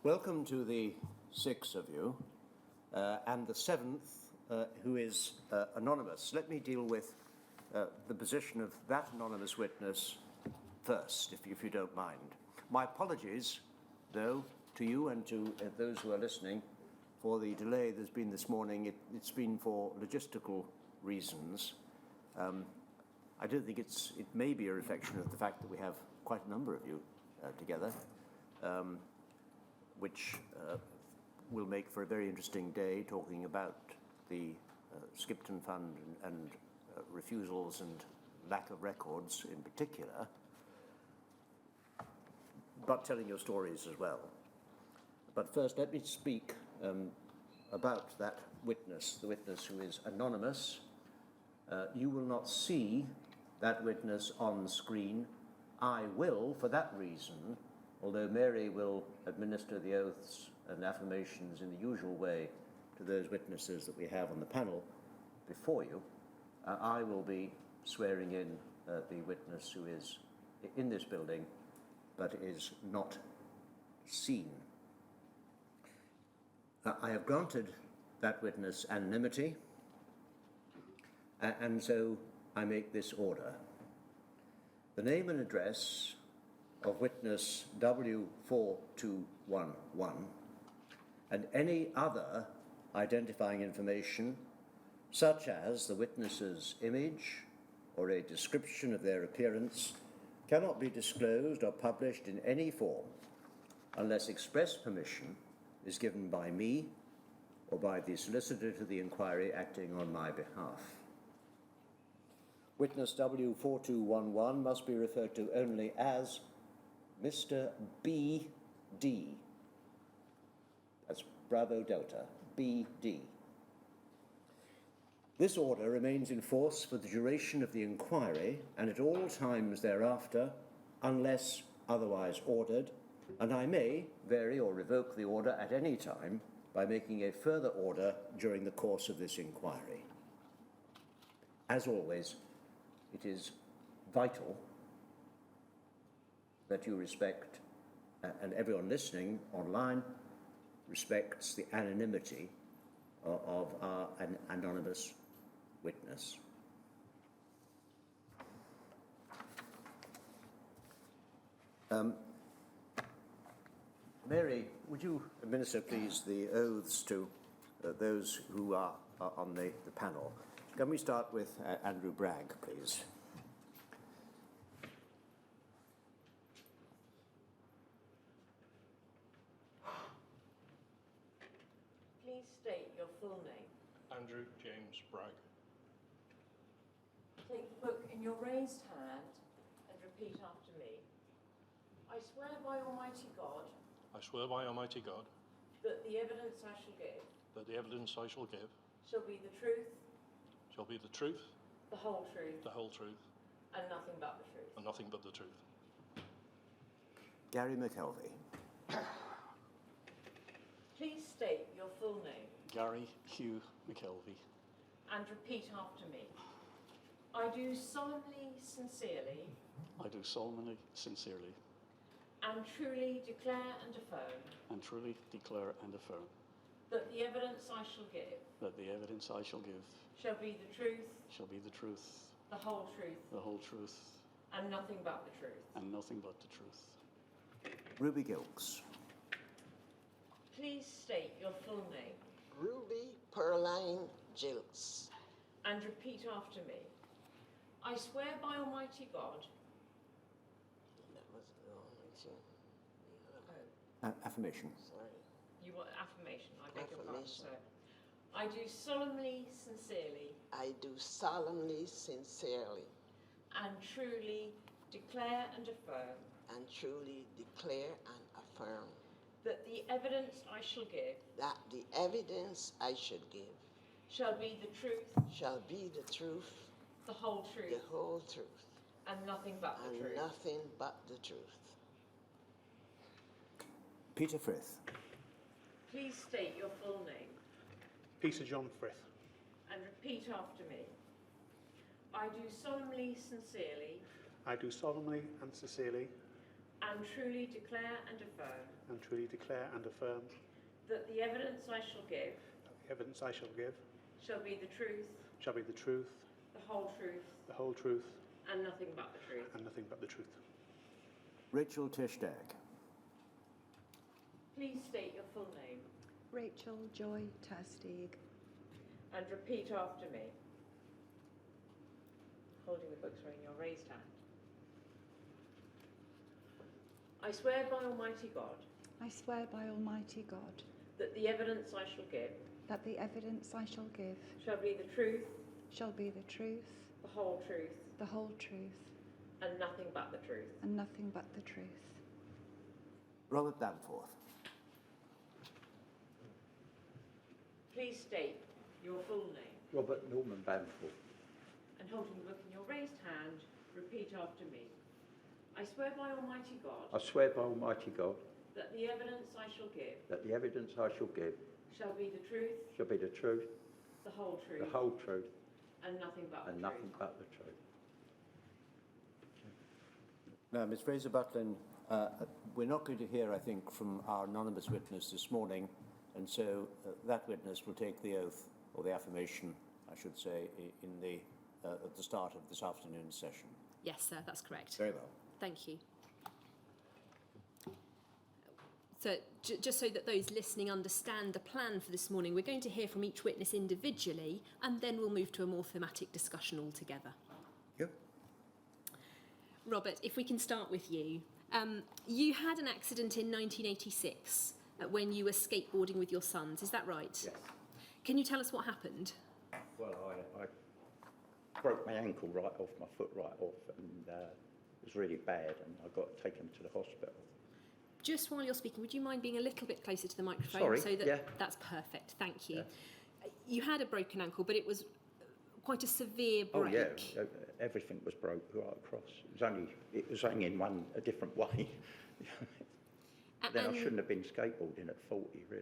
Welcome to the 6 of you, and the 7th, who is anonymous. Let me deal with the position of that anonymous witness first, if you don't mind. My apologies, though, to you and to those who are listening for the delay there's been this morning. It's been for logistical reasons. I don't think it may be a reflection of the fact that we have quite a number of you together, which will make for a very interesting day talking about the Skipton Fund and refusals and lack of records in particular, but telling your stories as well. But first, let me speak about that witness, the witness who is anonymous. You will not see that witness on screen. I will, for that reason, although Mary will administer the oaths and affirmations in the usual way to those witnesses that we have on the panel before you, I will be swearing in the witness who is in this building but is not seen. I have granted that witness anonymity, and so I make this order. The name and address of witness W4211 and any other identifying information, such as the witness's image or a description of their appearance, cannot be disclosed or published in any form unless express permission is given by me or by the solicitor to the inquiry acting on my behalf. Witness W4211 must be referred to only as Mr. B.D. That's Bravo Delta, B.D. This order remains in force for the duration of the inquiry and at all times thereafter, unless otherwise ordered, and I may vary or revoke the order at any time by making a further order during the course of this inquiry. As always, it is vital that you respect, and everyone listening online respects the anonymity of an anonymous witness. Mary, would you administer, please, the oaths to those who are on the panel? Can we start with Andrew Bragg, please? Please state your full name. Andrew James Bragg. Take the book in your raised hand and repeat after me. I swear by Almighty God. I swear by Almighty God. That the evidence I shall give. That the evidence I shall give. Shall be the truth. Shall be the truth. The whole truth. The whole truth. And nothing but the truth. And nothing but the truth. Gary McKelvey. Please state your full name. Gary Hugh McKelvey. And repeat after me. I do solemnly, sincerely. I do solemnly, sincerely. And truly declare and affirm. And truly declare and affirm. That the evidence I shall give. That the evidence I shall give. Shall be the truth. Shall be the truth. The whole truth. The whole truth. And nothing but the truth. And nothing but the truth. Ruby Gilks. Please state your full name. Ruby Pearline Gilks. And repeat after me. I swear by Almighty God. That was the Almighty. Affirmation. Sorry. You want affirmation? I beg your pardon, Affirmation. sir. I do solemnly, sincerely, I do solemnly, sincerely, and truly declare and affirm and truly declare and affirm that the evidence I shall give that the evidence I should give shall be the truth, shall be the truth, the whole truth, the whole truth, and nothing but the and truth. nothing but the truth. Peter Frith. Please state your full name Peter John Frith. and repeat after me. I do solemnly, sincerely, I do solemnly and sincerely and truly declare and affirm and truly declare and affirm that the evidence I shall give that the evidence I shall give shall be the truth, shall be the truth, the whole truth, the whole truth, and nothing but the truth. and nothing but the truth. Rachel Tishdag. Please state your full name Rachel Joy Tersteeg. and repeat after me, holding the books in your raised hand. I swear by Almighty God I swear by Almighty God that the evidence I shall give that the evidence I shall give shall be the truth, shall be the truth, the whole truth, the whole truth, and nothing but the truth. and nothing but the truth. Robert Danforth. Please state your full name Robert Norman Bamford. and holding the book in your raised hand, repeat after me. I swear by Almighty God I swear by Almighty God that the evidence I shall give that the evidence I shall give shall be the truth, shall be the truth, the whole truth, the whole truth, and nothing but and the nothing truth. but the truth. Now, Ms. Fraser-Butlin, we're not going to hear, I think, from our anonymous witness this morning, and so that witness will take the oath, or the affirmation, I should say, at the start of this afternoon's session. Yes, sir, that's correct. Very well. Thank you. So, just so that those listening understand the plan for this morning, we're going to hear from each witness individually, and then we'll move to a more thematic discussion altogether. Yep. Robert, if we can start with you. You had an accident in 1986 when you were skateboarding with your sons, is that right? Yes. Can you tell us what happened? Well, I broke my ankle right off, my foot right off, and it was really bad, and I got taken to the hospital. Just while you're speaking, would you mind being a little bit closer to the microphone? Sorry, So that, yeah. That's perfect, thank you. Yeah. You had a broken ankle, but it was quite a severe break. Oh yeah, everything was broke right across. It was only in a different way. Then I shouldn't have been skateboarding at 40, really.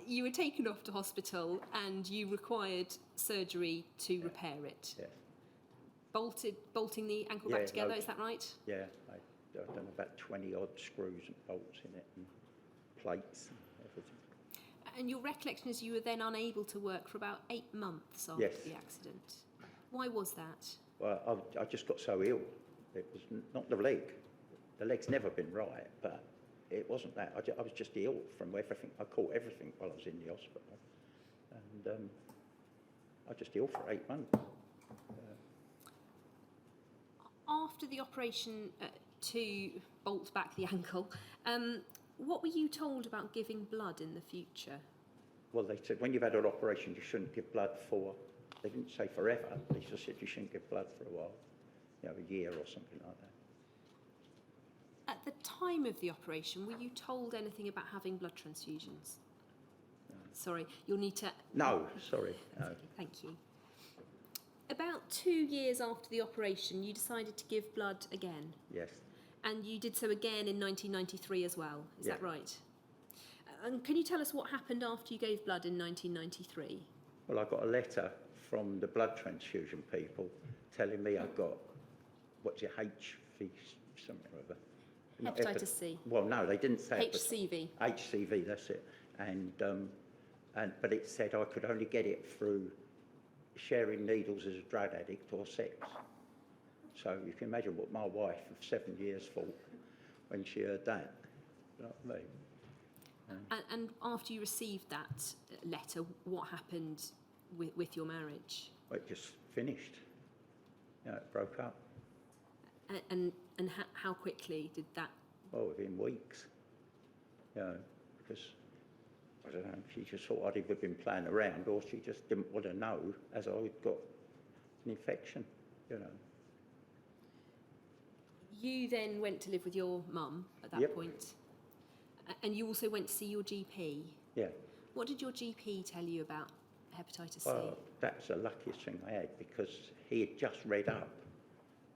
You were taken off to hospital and you required surgery to repair it. Yeah. Bolting the ankle Yeah, back together, loads. is that right? Yeah, I've done about 20 odd screws and bolts in it, and plates and everything. And your recollection is you were then unable to work for about 8 months after Yes. the accident. Why was that? Well, I just got so ill. It was not the leg. The leg's never been right, but it wasn't that. I was just ill from everything. I caught everything while I was in the hospital. And I was just ill for 8 months. After the operation to bolt back the ankle, what were you told about giving blood in the future? Well, they said when you've had an operation, you shouldn't give blood for, they didn't say forever, they just said you shouldn't give blood for a while, a year or something like that. At the time of the operation, were you told anything about having blood transfusions? No. Sorry, you'll need to... No, sorry. No. Okay, thank you. About 2 years after the operation, you decided to give blood again. Yes. And you did so again in 1993 as well, is Yeah. that right? And can you tell us what happened after you gave blood in 1993? Well, I got a letter from the blood transfusion people telling me I've got, HV something or other. Not Hepatitis C. Well, no, they didn't say HCV. HCV, that's it. But it said I could only get it through sharing needles as a drug addict or sex. So you can imagine what my wife of 7 years thought when she heard that. You know what I mean? And after you received that letter, what happened with your marriage? Well, it just finished. It broke up. And how quickly did that? Well, within weeks. Because, I don't know, she just thought I'd either been playing around or she just didn't want to know as I'd got an infection, You then went to live with your mum at that Yep. point. And you also went to see your GP. Yeah. What did your GP tell you about hepatitis C? Well, that's the luckiest thing I had because he had just read up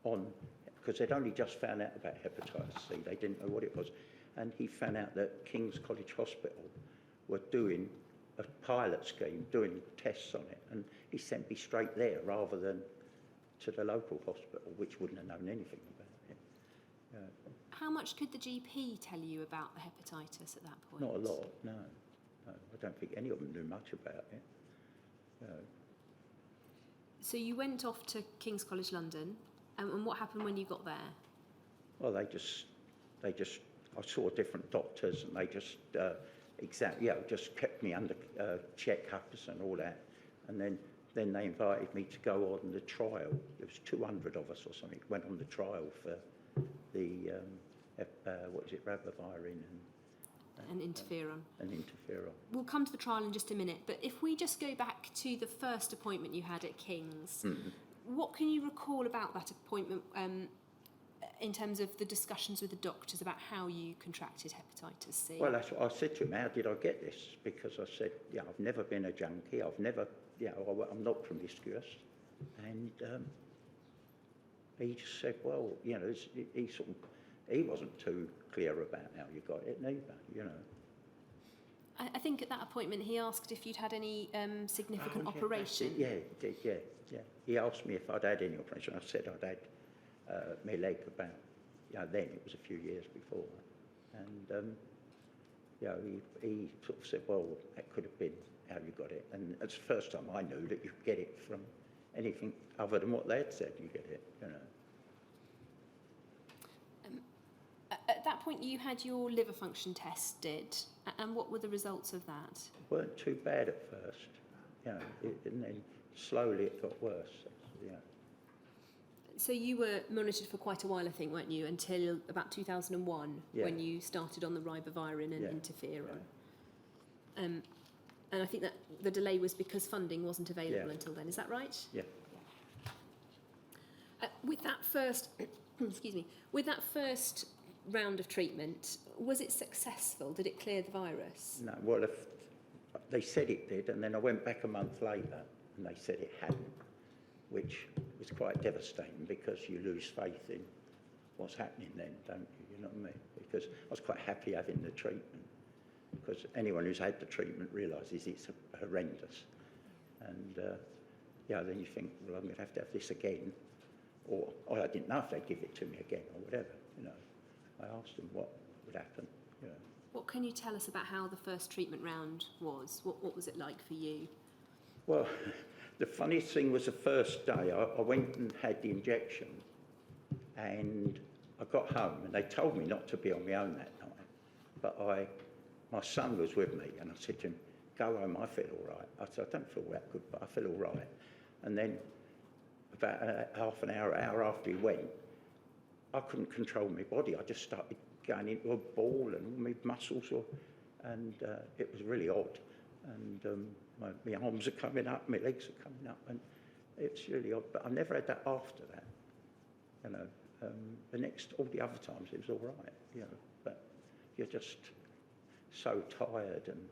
on, because they'd only just found out about hepatitis C, they didn't know what it was, and he found out that King's College Hospital were doing a pilot scheme, doing tests on it, and he sent me straight there rather than to the local hospital, which wouldn't have known anything about it. How much could the GP tell you about the hepatitis at that point? Not a lot, no. I don't think any of them knew much about it. So you went off to King's College London, and what happened when you got there? Well, I saw different doctors, and they just just kept me under checkups and all that. And then they invited me to go on the trial. There was 200 of us or something went on the trial for the ribavirin And interferon. and interferon. We'll come to the trial in just a minute, but if we just go back to the first appointment you had at King's, what can you recall about that appointment in terms of the discussions with the doctors about how you contracted hepatitis C? Well, that's what I said to him. How did I get this? Because I said, I've never been a junkie. I've never, I'm not promiscuous. And he just said, well, he wasn't too clear about how you got it neither, I think at that appointment he asked if you'd had any significant Oh, yeah, operation. Yeah, he did, yeah. He asked me if I'd had any operation. I said I'd had my leg about, then it was a few years before. And, he sort of said, well, that could have been how you got it. And it's the first time I knew that you could get it from anything other than what they had said you get it, At that point you had your liver function tested, and what were the results of that? Weren't too bad at first, and then slowly it got worse, So you were monitored for quite a while, I think, weren't you, until about 2001, when you started on the ribavirin and interferon. And I think that the delay was because funding wasn't available until then. Is that right? Yeah. With that first, with that first round of treatment, was it successful? Did it clear the virus? No, well, they said it did, and then I went back a month later, and they said it hadn't, which was quite devastating because you lose faith in what's happening then, don't you? You know what I mean? Because I was quite happy having the treatment, because anyone who's had the treatment realises it's horrendous. And then you think, well, I'm going to have this again, or I didn't know if they'd give it to me again or whatever. I asked them what would happen. What can you tell us about how the first treatment round was? What was it like for you? Well, the funniest thing was the first day I went and had the injection, and I got home and they told me not to be on my own that night, but my son was with me, and I said to him, go home, I feel all right. I said, I don't feel that good, but I feel all right. And then about half an hour after he went, I couldn't control my body. I just started going into a ball, and all my muscles and it was really odd. And my arms are coming up, my legs are coming up, and it's really odd. But I never had that after that. All the other times it was all right, but you're just so tired, and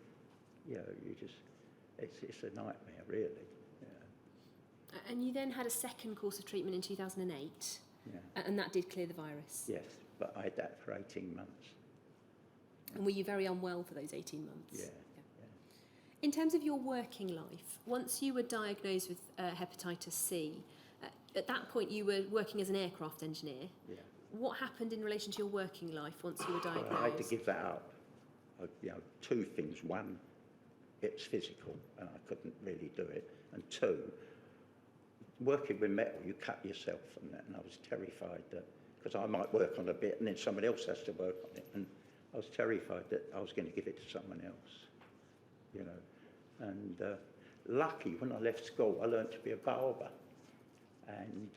it's a nightmare, really. And you then had a second course of treatment in 2008, and that did clear the virus. Yes, but I had that for 18 months. And were you very unwell for those 18 months? Yeah. In terms of your working life, once you were diagnosed with hepatitis C, at that point you were working as an aircraft engineer. Yeah. What happened in relation to your working life once you were diagnosed? I had to give that up. Two things. One, it's physical, and I couldn't really do it. And two, working with metal, you cut yourself and that, and I was terrified that, because I might work on a bit and then someone else has to work on it, and I was terrified that I was going to give it to someone else, And lucky, when I left school, I learned to be a barber, and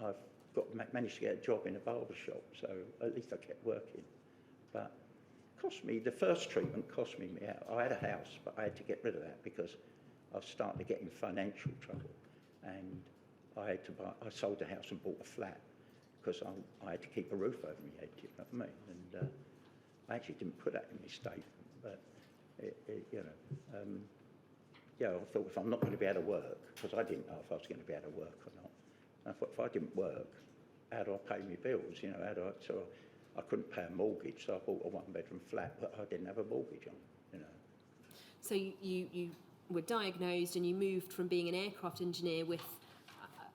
I've managed to get a job in a barber shop, so at least I kept working. But the first treatment cost me out. I had a house, but I had to get rid of that because I was starting to get in financial trouble, and I sold the house and bought a flat because I had to keep a roof over my head, you know what I mean? And I actually didn't put that in my statement, but I thought, if I'm not going to be able to work, because I didn't know if I was going to be able to work or not. And I thought, if I didn't work, how do I pay my bills? So I couldn't pay a mortgage, so I bought a one-bedroom flat, but I didn't have a mortgage on. So you were diagnosed, and you moved from being an aircraft engineer with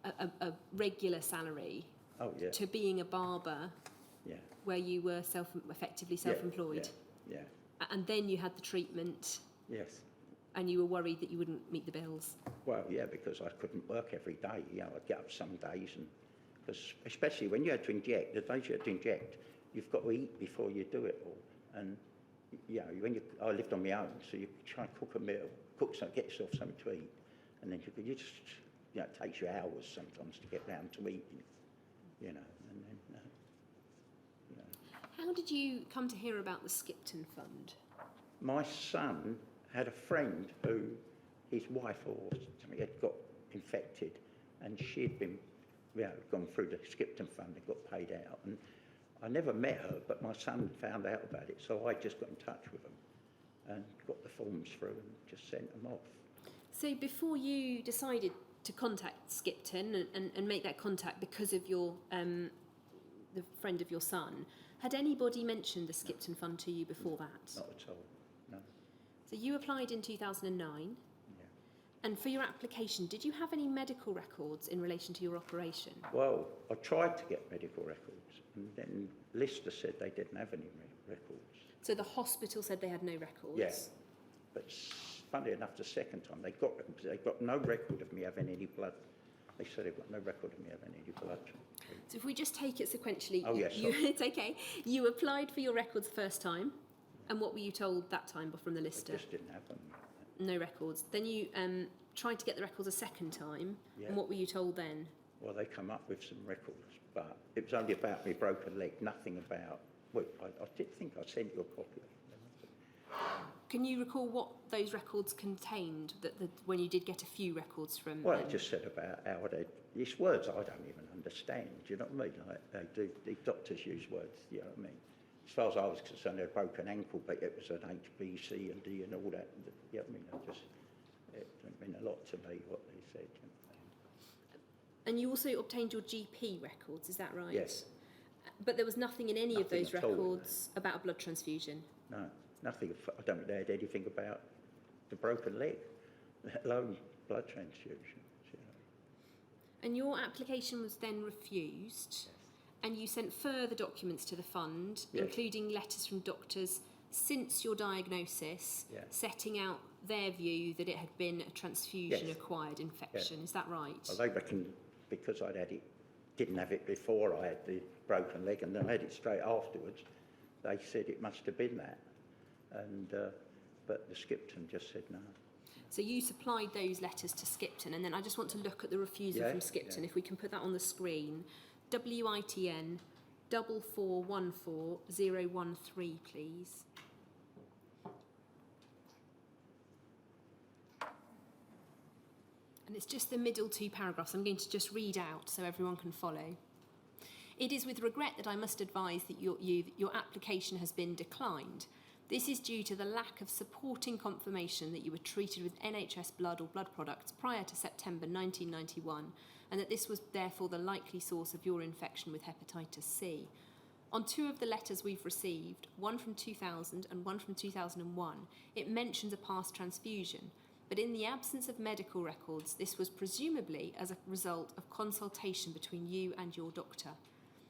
a regular salary Oh, yeah, to being a barber yeah. where you were effectively self-employed, Yeah, and then you had the treatment yes. and you were worried that you wouldn't meet the bills? Well, yeah, because I couldn't work every day. You know, I'd get up some days, and because especially when you had to inject, the days you had to inject, you've got to eat before you do it all. And you know, I lived on my own, so you try and cook a meal, get yourself something to eat, and then you just, you know, it takes you hours sometimes to get round to eating. You know, and then, you know. How did you come to hear about the Skipton Fund? My son had a friend who, his wife or something had got infected, and she'd been, you know, gone through the Skipton Fund and got paid out. And I never met her, but my son found out about it, so I just got in touch with them and got the forms through and just sent them off. So before you decided to contact Skipton and make that contact because of your the friend of your son, had anybody mentioned the Skipton Fund to you before that? Not at all, no. So you applied in 2009, Yeah. and for your application, did you have any medical records in relation to your operation? Well, I tried to get medical records, and then Lister said they didn't have any records. So the hospital said they had no records? Yes. But funnily enough, the second time they got no record of me having any blood. They said they've got no record of me having any blood. So if we just take it sequentially, Oh, yes, sorry. it's okay. You applied for your records the first time, and what were you told that time from the They Lister? just didn't have them. No records. Then you tried to get the records a second time, Yeah. and what were you told then? Well, they come up with some records, but it was only about my broken leg, nothing about. Well, I did think I sent you a copy of them. Can you recall what those records contained, when you did get a few records from Well, it just said about how it's words I don't even understand, do you know what I mean? Like, the doctors use words, you know what I mean? As far as I was concerned, they had a broken ankle, but it was an H, B, C and D and all that, you know what I mean? It didn't mean a lot to me what they said. You know? And you also obtained your GP records, is that right? Yes. But there was nothing in any of Nothing those at all, records about a blood transfusion? No, nothing. I don't think they had anything about the broken leg, let alone blood transfusions. You know. And your application was then refused, and you sent further documents to the fund, Yes. including letters from doctors since your diagnosis, Yeah. setting out their view that it had been a transfusion-acquired infection. Is that right? Well, they reckon because didn't have it before I had the broken leg, and then I had it straight afterwards, they said it must have been that. And but the Skipton just said no. So you supplied those letters to Skipton, and then I just want to look at the refusal Yeah, from Skipton, yeah. if we can put that on the screen. WITN 4414013, please. And it's just the middle two paragraphs I'm going to just read out so everyone can follow. It is with regret that I must advise that your application has been declined. This is due to the lack of supporting confirmation that you were treated with NHS blood or blood products prior to September 1991, and that this was therefore the likely source of your infection with hepatitis C. On two of the letters we've received, one from 2000 and one from 2001, it mentions a past transfusion, but in the absence of medical records, this was presumably as a result of consultation between you and your doctor.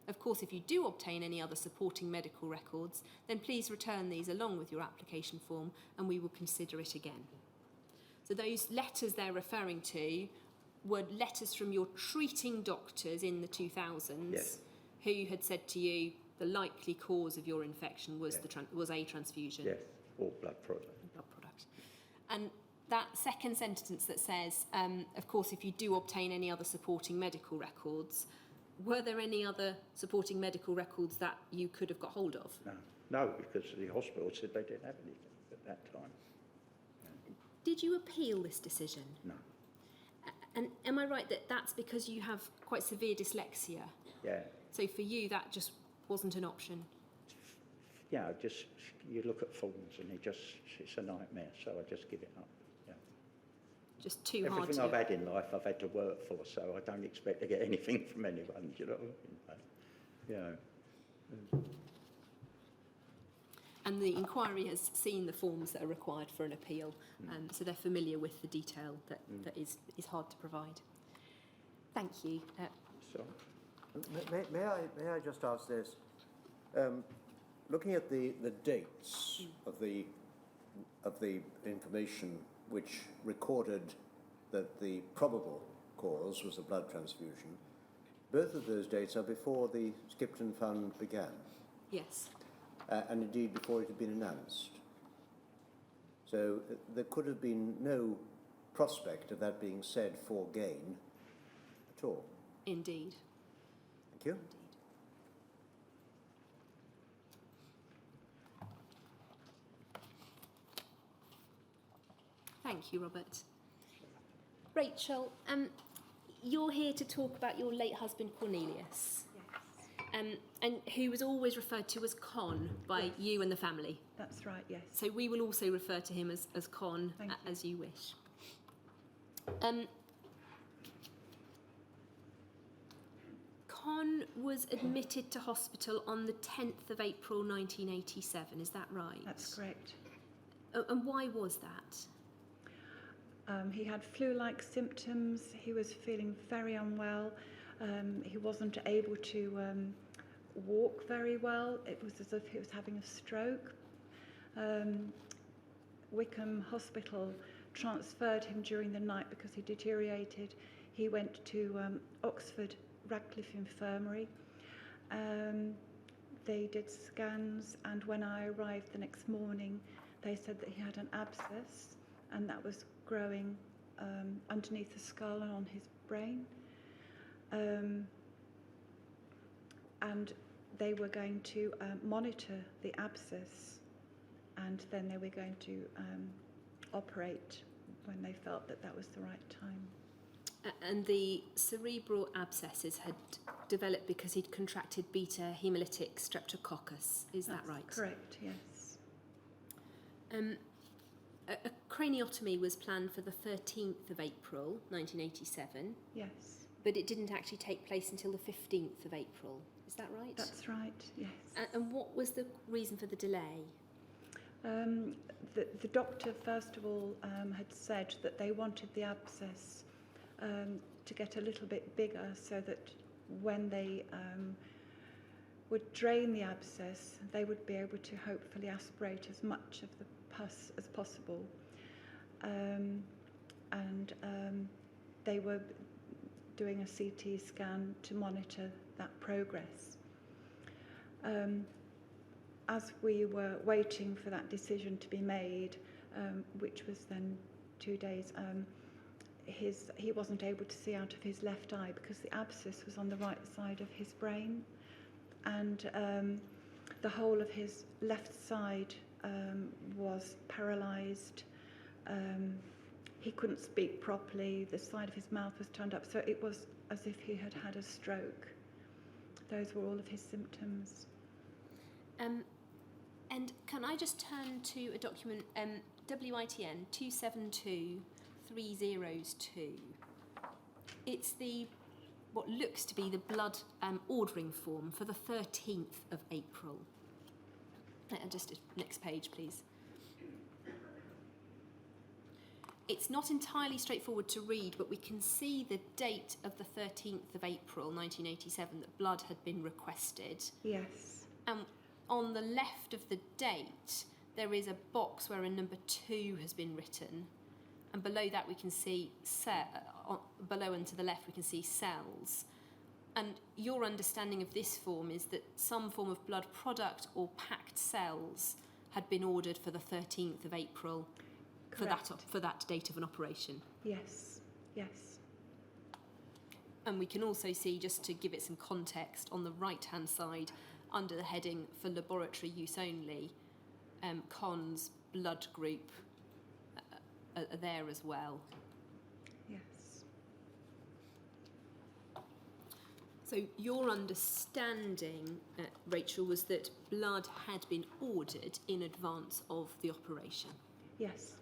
Of course, if you do obtain any other supporting medical records, then please return these along with your application form and we will consider it again. So those letters they're referring to were letters from your treating doctors in the 2000s, Yes. who had said to you the likely cause of your infection was, Yeah. was a transfusion. Yes, or blood product. Blood product. And that second sentence that says, of course, if you do obtain any other supporting medical records, were there any other supporting medical records that you could have got hold of? No, because the hospital said they didn't have anything at that time. Did you appeal this decision? No. And am I right that that's because you have quite severe dyslexia? Yeah. So for you, that just wasn't an option? Yeah, just you look at forms and it's a nightmare, so I just give it up. Yeah. Just too hard Everything to... I've had in life, I've had to work for, so I don't expect to get anything from anyone, do you know what I mean? You know. And the inquiry has seen the forms that are required for an appeal, so they're familiar with the detail that is hard to provide. Thank you. So, May I just ask this? Looking at the dates of the information which recorded that the probable cause was a blood transfusion, both of those dates are before the Skipton Fund began, Yes. and indeed before it had been announced. So there could have been no prospect of that being said for gain at all. Indeed. Thank you. Thank you, Robert. Rachel, you're here to talk about your late husband Cornelius, and who was always referred to as Con by you and the family. That's right, yes. So we will also refer to him as Con, Thank you. as you wish. Con was admitted to hospital on the 10th of April 1987, is that right? That's correct. And why was that? He had flu-like symptoms. He was feeling very unwell. He wasn't able to walk very well. It was as if he was having a stroke. Wickham Hospital transferred him during the night because he deteriorated. He went to Oxford Radcliffe Infirmary. They did scans, and when I arrived the next morning, they said that he had an abscess, and that was growing underneath the skull and on his brain. And they were going to monitor the abscess, and then they were going to operate when they felt that that was the right time. And the cerebral abscesses had developed because he'd contracted beta hemolytic streptococcus, is that right? Correct, yes. A craniotomy was planned for the 13th of April 1987, Yes, but it didn't actually take place until the 15th of April, is that right? that's right, yes. And what was the reason for the delay? The doctor, first of all, had said that they wanted the abscess to get a little bit bigger so that when they would drain the abscess, they would be able to hopefully aspirate as much of the pus as possible. They were doing a CT scan to monitor that progress. As we were waiting for that decision to be made, which was then 2 days, he wasn't able to see out of his left eye because the abscess was on the right side of his brain, and the whole of his left side was paralysed. He couldn't speak properly, the side of his mouth was turned up, so it was as if he had had a stroke. Those were all of his symptoms. And can I just turn to a document, WITN 272302. It's what looks to be the blood ordering form for the 13th of April. Just next page, please. It's not entirely straightforward to read, but we can see the date of the 13th of April 1987 that blood had been requested. Yes. And on the left of the date, there is a box where a number 2 has been written, and below that we can see below and to the left we can see cells. And your understanding of this form is that some form of blood product or packed cells had been ordered for the 13th of April for that date of an operation. Yes, yes. And we can also see, just to give it some context, on the right-hand side, under the heading for laboratory use only, Con's blood group are there as well. Yes. So your understanding, Rachel, was that blood had been ordered in advance of the operation? Yes.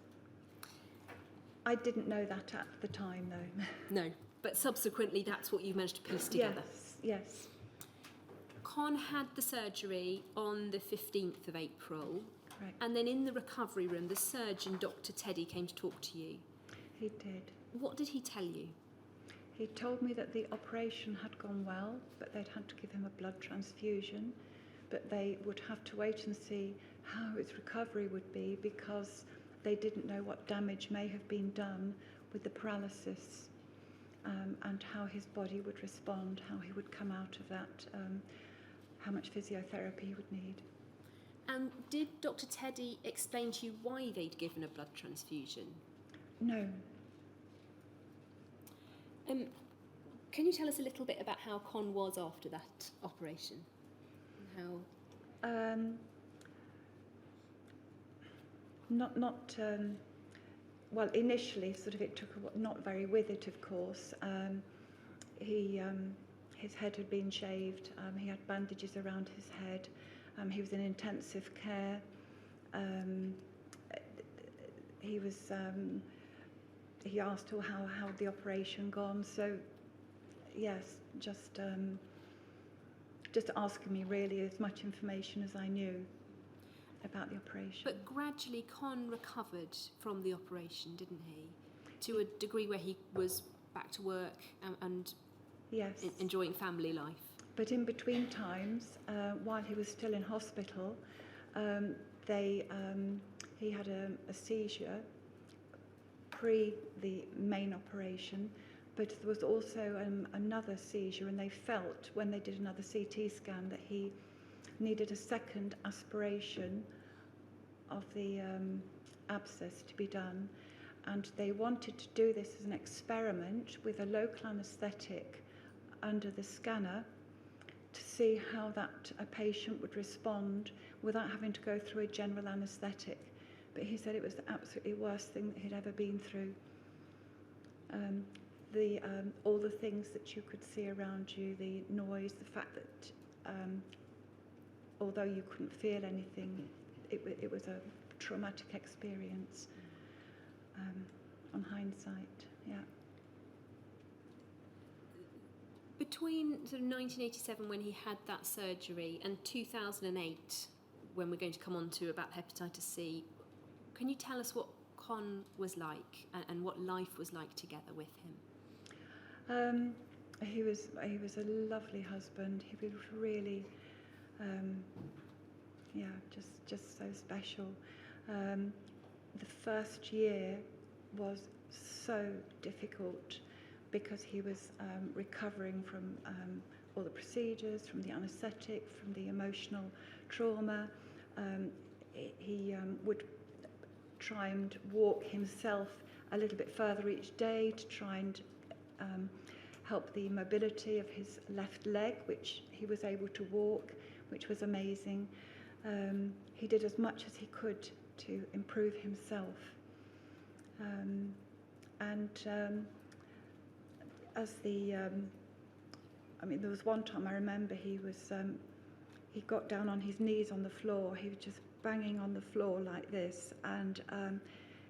I didn't know that at the time, though. No, but subsequently that's what you managed to piece together? Yes, yes. Con had the surgery on the 15th of April. Correct. And then in the recovery room, the surgeon, Dr. Teddy, came to talk to you. He did. What did he tell you? He told me that the operation had gone well, but they'd had to give him a blood transfusion, but they would have to wait and see how his recovery would be because they didn't know what damage may have been done with the paralysis, and how his body would respond, how he would come out of that, how much physiotherapy he would need. And did Dr. Teddy explain to you why they'd given a blood transfusion? No. Can you tell us a little bit about how Con was after that operation? How? Well, initially, sort of, it took not very with it, of course. His head had been shaved. He had bandages around his head. He was in intensive care. He asked how the operation gone. So, yes, just asking me really as much information as I knew about the operation. But gradually Con recovered from the operation, didn't he? To a degree where he was back to work and yes, enjoying family life. But in between times, while he was still in hospital, he had a seizure pre the main operation, but there was also another seizure, and they felt when they did another CT scan that he needed a second aspiration of the abscess to be done, and they wanted to do this as an experiment with a local anaesthetic under the scanner to see how a patient would respond without having to go through a general anaesthetic. But he said it was the absolutely worst thing that he'd ever been through. All the things that you could see around you, the noise, the fact that although you couldn't feel anything, it was a traumatic experience on hindsight, yeah. Between sort of 1987 when he had that surgery and 2008 when we're going to come on to about hepatitis C, can you tell us what Con was like and what life was like together with him? He was a lovely husband. He was really, just so special. The first year was so difficult because he was recovering from all the procedures, from the anaesthetic, from the emotional trauma. He would try and walk himself a little bit further each day to try and help the mobility of his left leg, which he was able to walk, which was amazing. He did as much as he could to improve himself. There was one time I remember he got down on his knees on the floor. He was just banging on the floor like this, and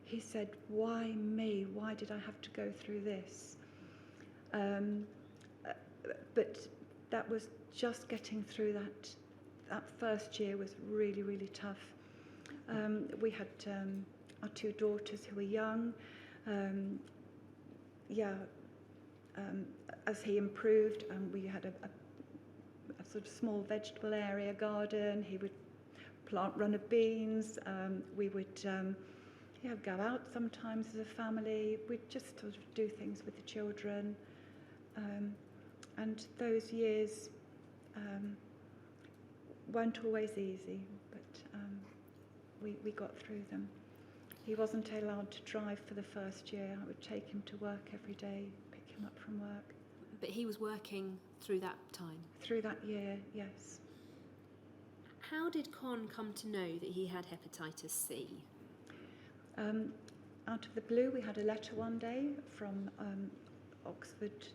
he said, "Why me? Why did I have to go through this?" But that was just getting through that. That first year was really, really tough. We had our two daughters who were young. As he improved, we had a sort of small vegetable area garden. He would plant runner beans. We would go out sometimes as a family. We'd just sort of do things with the children. And those years weren't always easy, but we got through them. He wasn't allowed to drive for the first year. I would take him to work every day, pick him up from work. But he was working through that time? Through that year, yes. How did Con come to know that he had hepatitis C? Out of the blue, we had a letter one day from Oxford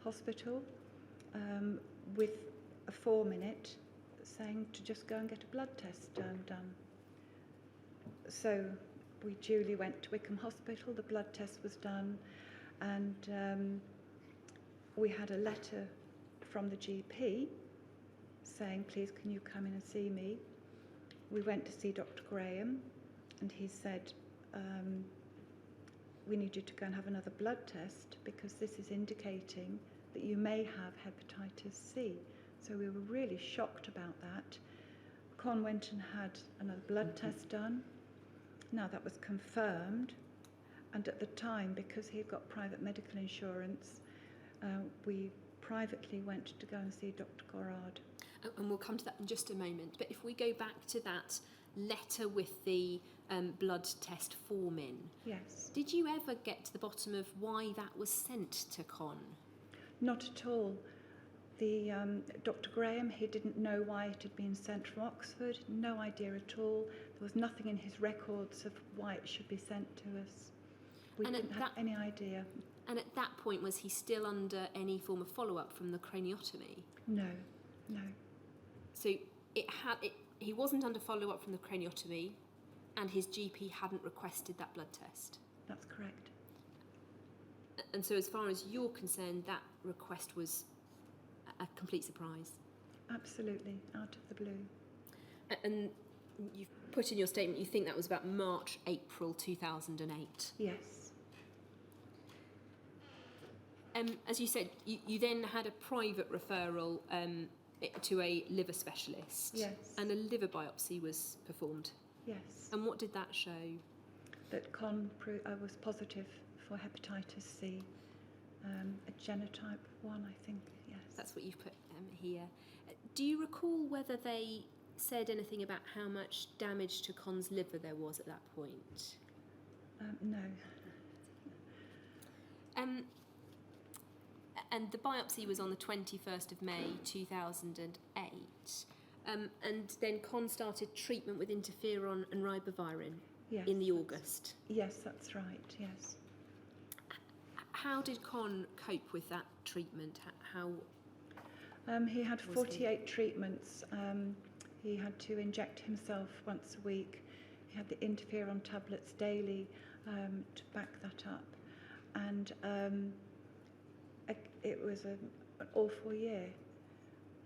Hospital with a form in it saying to just go and get a blood test done. So we duly went to Wickham Hospital, the blood test was done, and we had a letter from the GP saying, please can you come in and see me. We went to see Dr. Graham, and he said, we need you to go and have another blood test because this is indicating that you may have hepatitis C. So we were really shocked about that. Con went and had another blood test done. Now that was confirmed, and at the time, because he'd got private medical insurance, we privately went to go and see Dr. Gorard. And we'll come to that in just a moment. But if we go back to that letter with the blood test form in, Yes. did you ever get to the bottom of why that was sent to Con? Not at all. The Dr. Graham, he didn't know why it had been sent from Oxford, no idea at all. There was nothing in his records of why it should be sent to us. We And at didn't have any idea. And at that point, was he still under any form of follow-up from the craniotomy? No. So he wasn't under follow-up from the craniotomy, and his GP hadn't requested that blood test. That's correct. And so as far as you're concerned, that request was a complete surprise. Absolutely, out of the blue. And you've put in your statement you think that was about March, April 2008. Yes. As you said, you then had a private referral to a liver specialist. Yes. And a liver biopsy was performed. Yes. And what did that show? That Con was positive for hepatitis C, a genotype 1, I think, yes. That's what you've put here. Do you recall whether they said anything about how much damage to Con's liver there was at that point? No. And the biopsy was on the 21st of May 2008. And then Con started treatment with interferon and ribavirin Yes. in the August. Yes, that's right, yes. How did Con cope with that treatment? How He had Was 48 treatments. He had to inject himself once a week. He had the interferon tablets daily to back that up. And it was an awful year.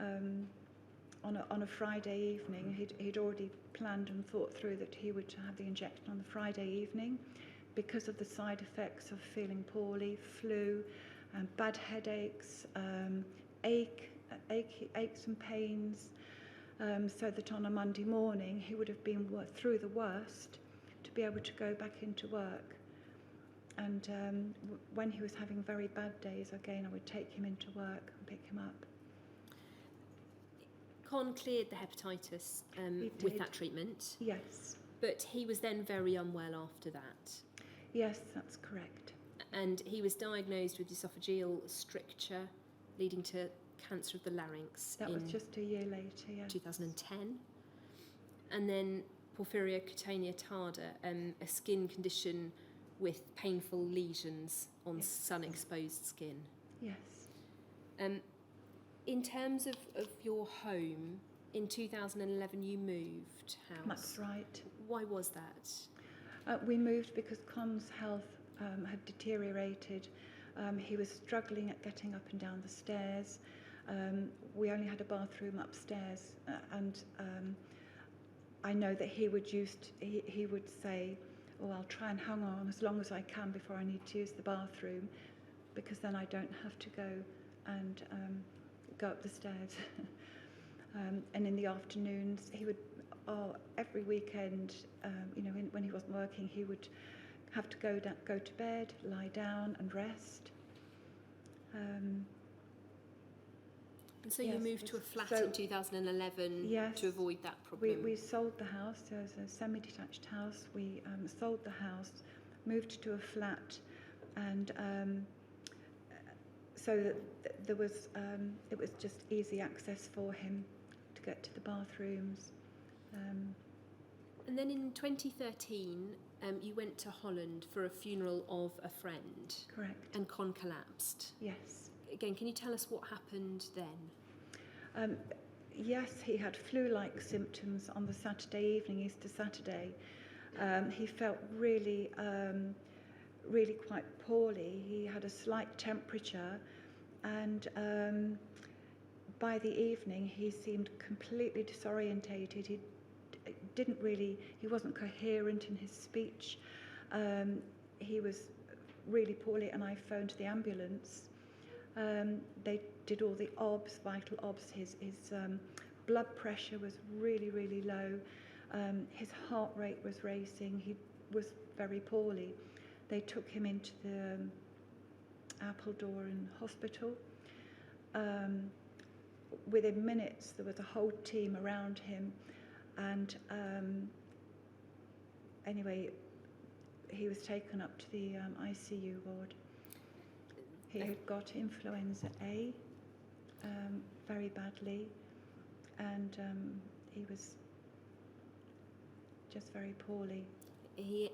On a Friday evening, he'd already planned and thought through that he would have the injection on the Friday evening because of the side effects of feeling poorly, flu, bad headaches, aches and pains, so that on a Monday morning he would have been through the worst to be able to go back into work. And when he was having very bad days, again, I would take him into work and pick him up. Con cleared the hepatitis He with did. that treatment, Yes, but he was then very unwell after that. yes, that's correct. And he was diagnosed with esophageal stricture, leading to cancer of the larynx That in was just a year later, yes. 2010. And then porphyria cutanea tarda, a skin condition with painful lesions on Yes. sun-exposed skin. Yes. In terms of your home, in 2011 you moved house. That's right. Why was that? We moved because Con's health had deteriorated. He was struggling at getting up and down the stairs. We only had a bathroom upstairs, and I know that he would say, "Oh, I'll try and hang on as long as I can before I need to use the bathroom, because then I don't have to go and go up the stairs." And in the afternoons, he would, every weekend, when he wasn't working, he would have to go to bed, lie down and rest. And so you Yes, moved to a flat so- in 2011 Yes. to avoid that problem. We sold the house. There was a semi-detached house. We sold the house, moved to a flat, and so that there was it was just easy access for him to get to the bathrooms. And then in 2013, you went to Holland for a funeral of a friend, Correct. and Con collapsed. Yes. Again, can you tell us what happened then? Yes, he had flu-like symptoms on the Saturday evening, Easter Saturday. He felt really quite poorly. He had a slight temperature, and by the evening he seemed completely disorientated. He wasn't coherent in his speech. He was really poorly, and I phoned the ambulance. They did all the OBS, vital OBS. His blood pressure was really, really low. His heart rate was racing. He was very poorly. They took him into the Appledore Hospital. Within minutes, there was a whole team around him, and anyway, he was taken up to the ICU ward. He had got influenza A very badly, and he was just very poorly. He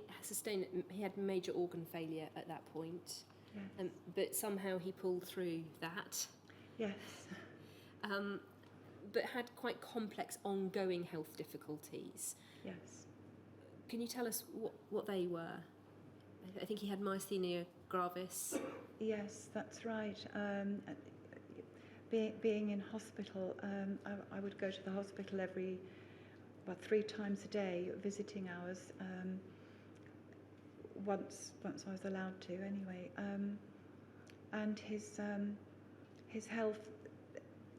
had major organ failure at that point, Yes. but somehow he pulled through that. Yes. But had quite complex ongoing health difficulties. Yes. Can you tell us what they were? I think he had myasthenia gravis. Yes, that's right. Being in hospital, I would go to the hospital about 3 times a day, visiting hours. Once I was allowed to, anyway. And his health,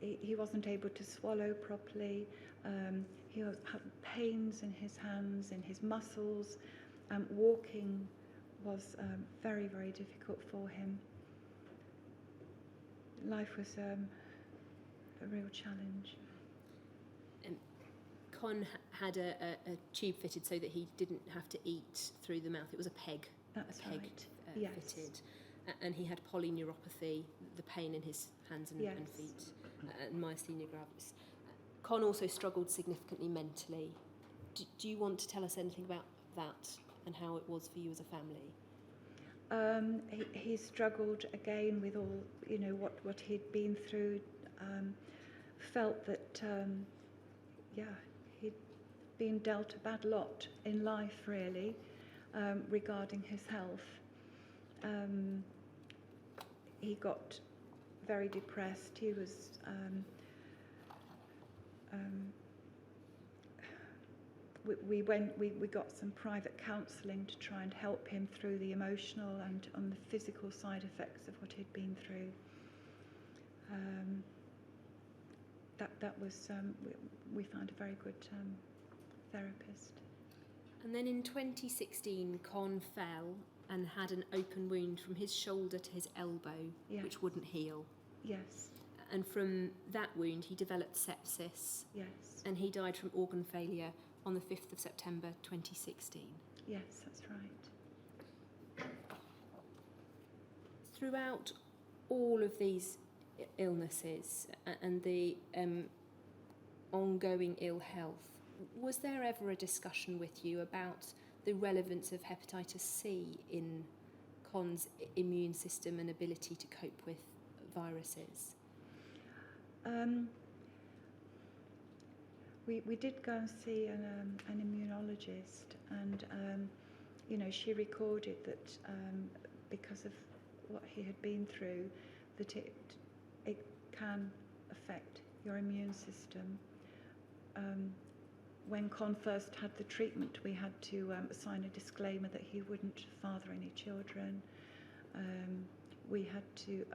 he wasn't able to swallow properly. He had pains in his hands, in his muscles. Walking was very, very difficult for him. Life was a real challenge. Con had a tube fitted so that he didn't have to eat through the mouth. It was a peg. That's a peg right. Yes. fitted. And he had polyneuropathy, the pain in his hands and, Yes. and feet, and myasthenia gravis. Con also struggled significantly mentally. Do you want to tell us anything about that and how it was for you as a family? He struggled again with all, what he'd been through. Felt that, he'd been dealt a bad lot in life, really, regarding his health. He got very depressed. He was we got some private counselling to try and help him through the emotional and on the physical side effects of what he'd been through. That was we found a very good therapist. And then in 2016, Con fell and had an open wound from his shoulder to his elbow, Yes. which wouldn't heal. Yes, And from that wound, he developed sepsis, yes, and he died from organ failure on the 5th of September 2016. yes, that's right. Throughout all of these illnesses and the ongoing ill health, was there ever a discussion with you about the relevance of hepatitis C in Con's immune system and ability to cope with viruses? We did go and see an immunologist, and she recorded that because of what he had been through, that it can affect your immune system. When Con first had the treatment, we had to sign a disclaimer that he wouldn't father any children. We had to.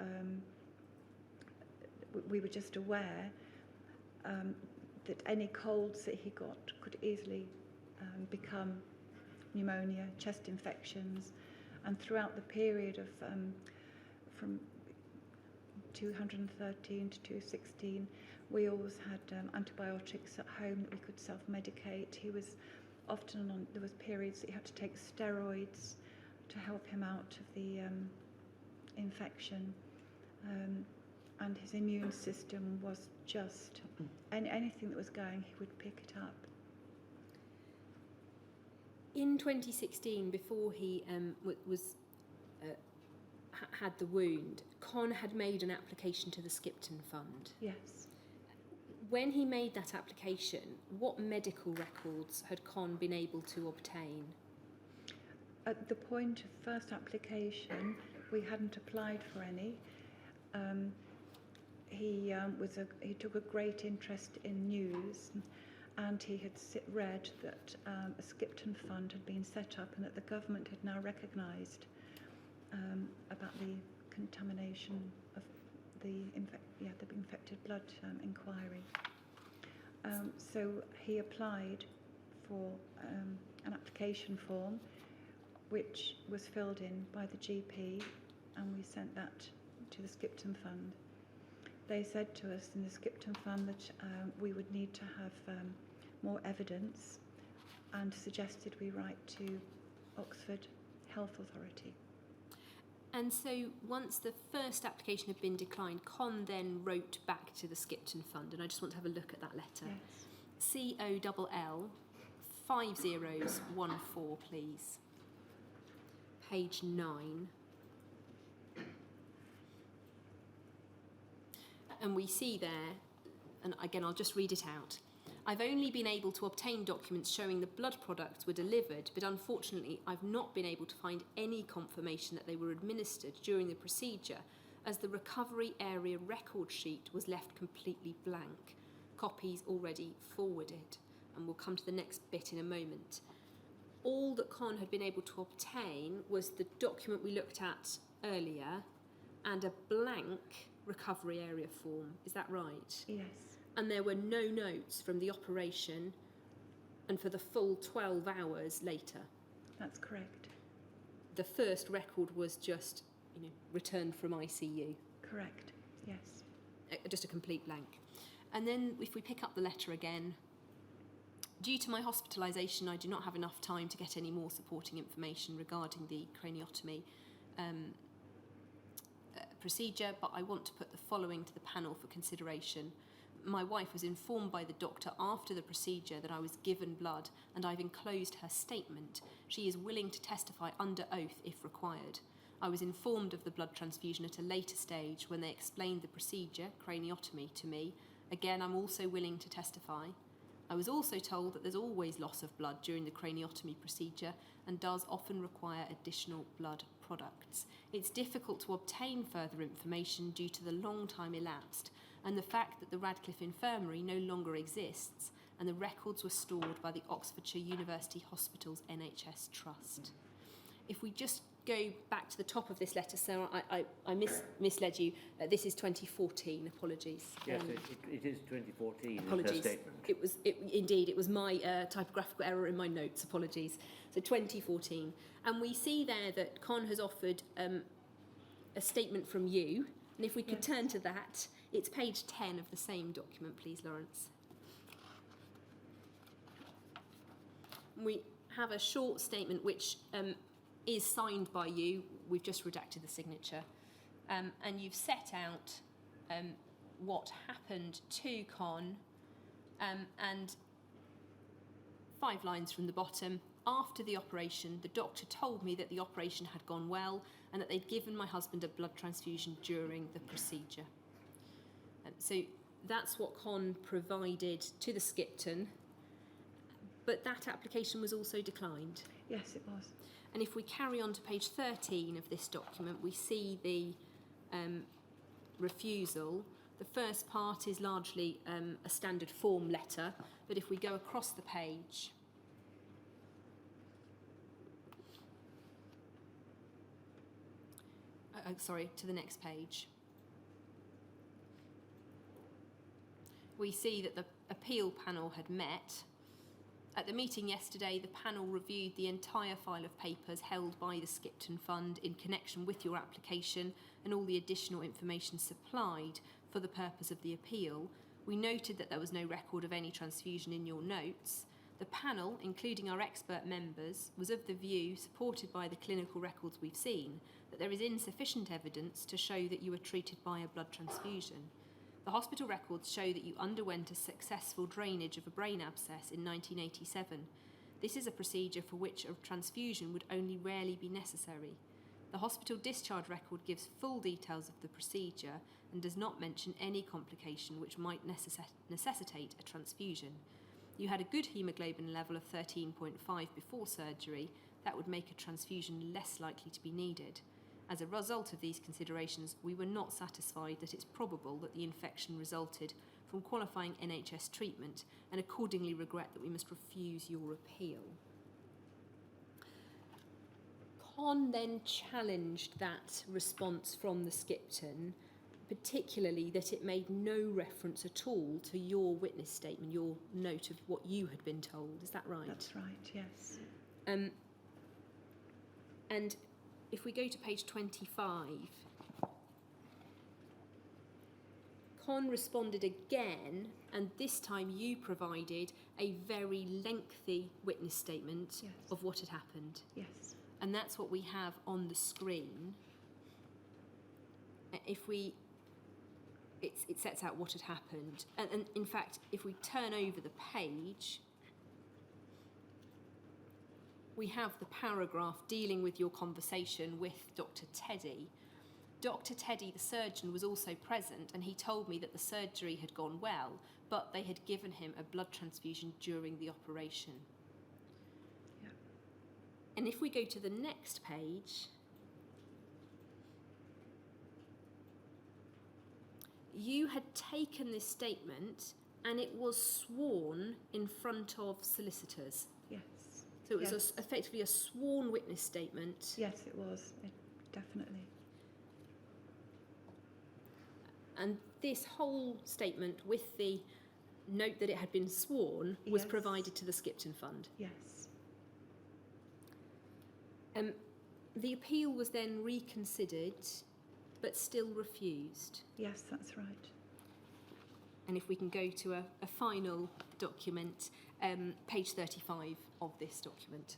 We were just aware that any colds that he got could easily become pneumonia, chest infections, and throughout the period of from 213 to 216, we always had antibiotics at home that we could self-medicate. He was often on, there was periods that he had to take steroids to help him out of the infection. And his immune system was just, anything that was going, he would pick it up. In 2016, before he had the wound, Con had made an application to the Skipton Fund. Yes. When he made that application, what medical records had Con been able to obtain? At the point of first application, we hadn't applied for any. He took a great interest in news, and he had read that a Skipton Fund had been set up and that the government had now recognised about the contamination of the infected blood inquiry. So he applied for an application form, which was filled in by the GP, and we sent that to the Skipton Fund. They said to us in the Skipton Fund that we would need to have more evidence, and suggested we write to Oxford Health Authority. And so once the first application had been declined, Con then wrote back to the Skipton Fund, and I just want to have a look at that letter. Yes. COLL 5014, please. Page 9. And we see there, and again I'll just read it out. I've only been able to obtain documents showing the blood products were delivered, but unfortunately I've not been able to find any confirmation that they were administered during the procedure, as the recovery area record sheet was left completely blank. Copies already forwarded, and we'll come to the next bit in a moment. All that Con had been able to obtain was the document we looked at earlier and a blank recovery area form. Is that right? Yes. And there were no notes from the operation and for the full 12 hours later. That's correct. The first record was just, returned from ICU. Correct, yes. Just a complete blank. And then if we pick up the letter again, due to my hospitalisation, I do not have enough time to get any more supporting information regarding the craniotomy procedure, but I want to put the following to the panel for consideration. My wife was informed by the doctor after the procedure that I was given blood, and I've enclosed her statement. She is willing to testify under oath if required. I was informed of the blood transfusion at a later stage when they explained the procedure, craniotomy, to me. Again, I'm also willing to testify. I was also told that there's always loss of blood during the craniotomy procedure and does often require additional blood products. It's difficult to obtain further information due to the long time elapsed and the fact that the Radcliffe Infirmary no longer exists and the records were stored by the Oxfordshire University Hospitals NHS Trust. If we just go back to the top of this letter, Sarah, I misled you. This is 2014. Apologies. Yes, it is 2014. Apologies. In her statement. It was my typographical error in my notes. Apologies. So 2014, and we see there that Con has offered a statement from you. And if we could turn to that, it's page 10 of the same document, please, Lawrence. We have a short statement which is signed by you. We've just redacted the signature. And you've set out what happened to Con, and 5 lines from the bottom. After the operation, the doctor told me that the operation had gone well and that they'd given my husband a blood transfusion during the procedure. So that's what Con provided to the Skipton, but that application was also declined. Yes, it was. And if we carry on to page 13 of this document, we see the refusal. The first part is largely a standard form letter, but if we go across the page, to the next page, we see that the appeal panel had met. At the meeting yesterday, the panel reviewed the entire file of papers held by the Skipton Fund in connection with your application and all the additional information supplied for the purpose of the appeal. We noted that there was no record of any transfusion in your notes. The panel, including our expert members, was of the view, supported by the clinical records we've seen, that there is insufficient evidence to show that you were treated by a blood transfusion. The hospital records show that you underwent a successful drainage of a brain abscess in 1987. This is a procedure for which a transfusion would only rarely be necessary. The hospital discharge record gives full details of the procedure and does not mention any complication which might necessitate a transfusion. You had a good haemoglobin level of 13.5 before surgery. That would make a transfusion less likely to be needed. As a result of these considerations, we were not satisfied that it's probable that the infection resulted from qualifying NHS treatment and accordingly regret that we must refuse your appeal. Con then challenged that response from the Skipton, particularly that it made no reference at all to your witness statement, your note of what you had been told. Is that right? That's right, yes. And if we go to page 25, Con responded again, and this time you provided a very lengthy witness statement Yes. of what had happened. Yes. And that's what we have on the screen. It sets out what had happened. And in fact, if we turn over the page, we have the paragraph dealing with your conversation with Dr. Teddy. Dr. Teddy, the surgeon, was also present, and he told me that the surgery had gone well, but they had given him a blood transfusion during the operation. Yeah. And if we go to the next page, you had taken this statement and it was sworn in front of solicitors. Yes. So it was Yes. effectively a sworn witness statement. Yes, it was. Definitely. And this whole statement, with the note that it had been sworn, was Yes. provided to the Skipton Fund. Yes. The appeal was then reconsidered, but still refused. Yes, that's right. And if we can go to a final document, page 35 of this document.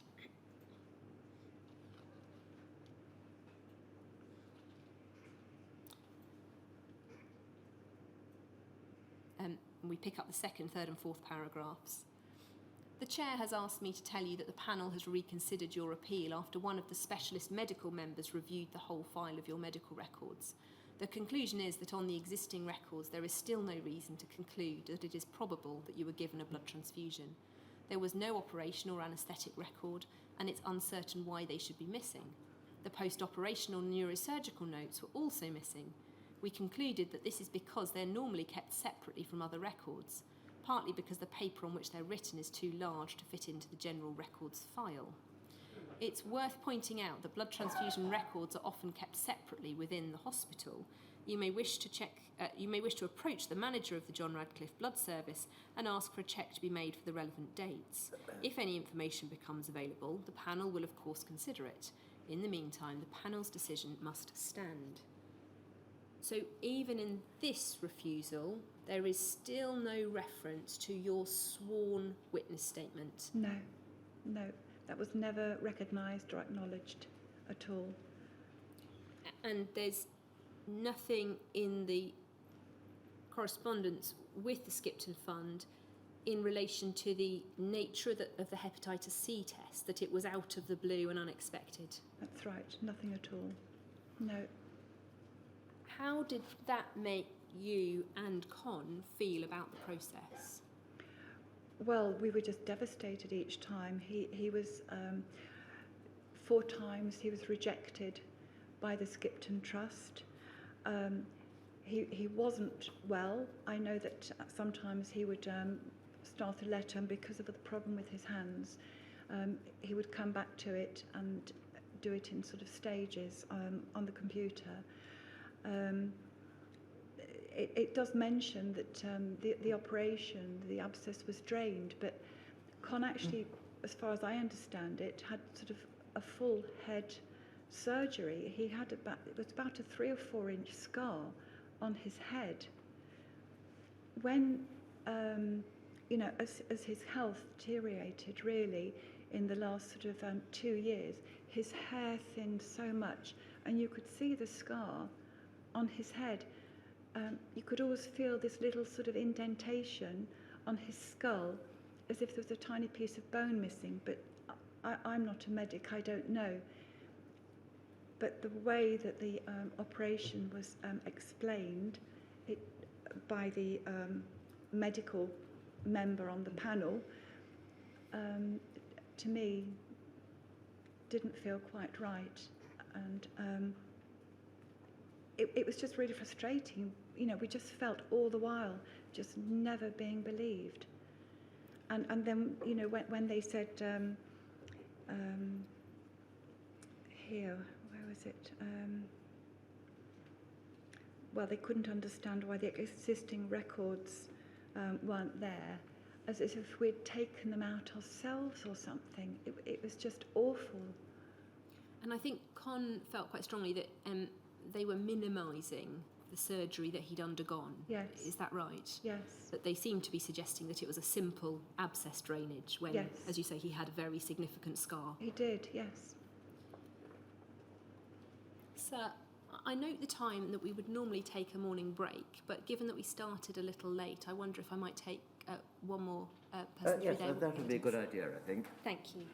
And we pick up the second, third and fourth paragraphs. The chair has asked me to tell you that the panel has reconsidered your appeal after one of the specialist medical members reviewed the whole file of your medical records. The conclusion is that on the existing records there is still no reason to conclude that it is probable that you were given a blood transfusion. There was no operation or anaesthetic record, and it's uncertain why they should be missing. The post-operational neurosurgical notes were also missing. We concluded that this is because they're normally kept separately from other records, partly because the paper on which they're written is too large to fit into the general records file. It's worth pointing out that blood transfusion records are often kept separately within the hospital. You may wish to approach the manager of the John Radcliffe Blood Service and ask for a check to be made for the relevant dates. If any information becomes available, the panel will of course consider it. In the meantime, the panel's decision must stand. So even in this refusal, there is still no reference to your sworn witness statement. No. That was never recognised or acknowledged at all. And there's nothing in the correspondence with the Skipton Fund in relation to the nature of the hepatitis C test, that it was out of the blue and unexpected. That's right, nothing at all. No. How did that make you and Con feel about the process? Well, we were just devastated each time. He was 4 times he was rejected by the Skipton Trust. He wasn't well. I know that sometimes he would start a letter, and because of the problem with his hands, he would come back to it and do it in sort of stages on the computer. It does mention that the operation, the abscess was drained, but Con actually, as far as I understand it, had sort of a full head surgery. It was about a 3 or 4 inch scar on his head. When, as his health deteriorated really in the last sort of 2 years, his hair thinned so much, and you could see the scar on his head. You could always feel this little sort of indentation on his skull, as if there was a tiny piece of bone missing, but I'm not a medic, I don't know. But the way that the operation was explained by the medical member on the panel, to me, didn't feel quite right. And it was just really frustrating. We just felt all the while just never being believed. And then, when they said here. Where was it? Well, they couldn't understand why the existing records weren't there, as if we'd taken them out ourselves or something. It was just awful. And I think Con felt quite strongly that they were minimising the surgery that he'd undergone. Yes. Is that right? Yes. That they seemed to be suggesting that it was a simple abscess drainage when, Yes. as you say, he had a very significant scar. He did, yes. Sir, I note the time that we would normally take a morning break, but given that we started a little late, I wonder if I might take one more person Yes, through their that would be a good evidence. idea, I think. Thank you.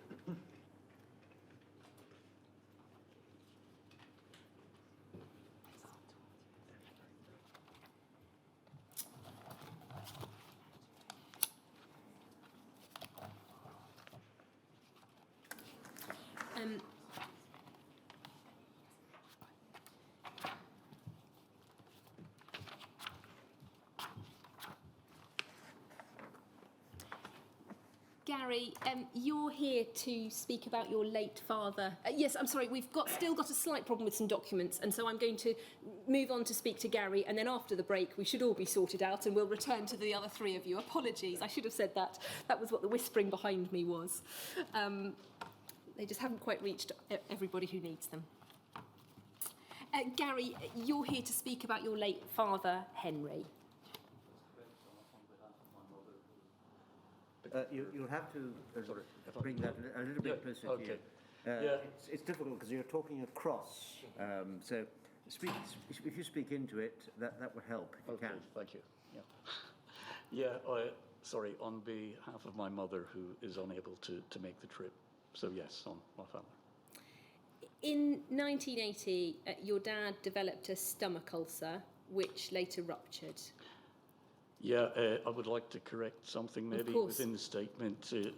Gary, you're here to speak about your late father. Yes, I'm sorry, we've still got a slight problem with some documents, and so I'm going to move on to speak to Gary, and then after the break we should all be sorted out and we'll return to the other three of you. Apologies, I should have said that. That was what the whispering behind me was. They just haven't quite reached everybody who needs them. Gary, you're here to speak about your late father, Henry. You'll have to bring that a little bit closer to you. It's difficult because you're talking across. So if you speak into it, that would help if you can. Thank you. Sorry, on behalf of my mother who is unable to make the trip. So yes, on my father. In 1980, your dad developed a stomach ulcer, which later ruptured. Yeah, I would like to correct something maybe within the statement. That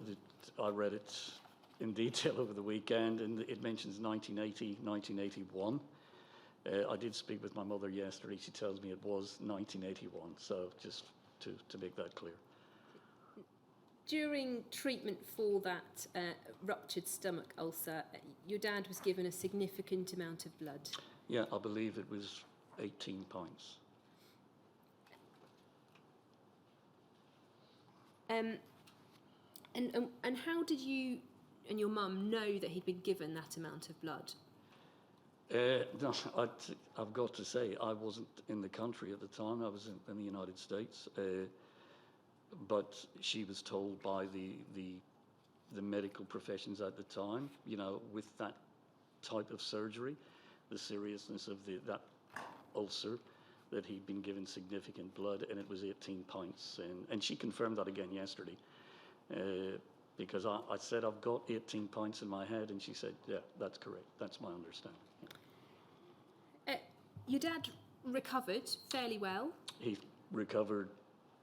I read it in detail over the weekend, and it mentions 1980, 1981. I did speak with my mother yesterday. She tells me it was 1981, so just to make that clear. During treatment for that ruptured stomach ulcer, your dad was given a significant amount of blood. Yeah, I believe it was 18 pints. And how did you and your mum know that he'd been given that amount of blood? No, I've got to say, I wasn't in the country at the time. I was in the United States. But she was told by the medical professions at the time, you know, with that type of surgery, the seriousness of that ulcer, that he'd been given significant blood, and it was 18 pints. And she confirmed that again yesterday, because I said, I've got 18 pints in my head, and she said, yeah, that's correct. That's my understanding. Yeah. Your dad recovered fairly well. He recovered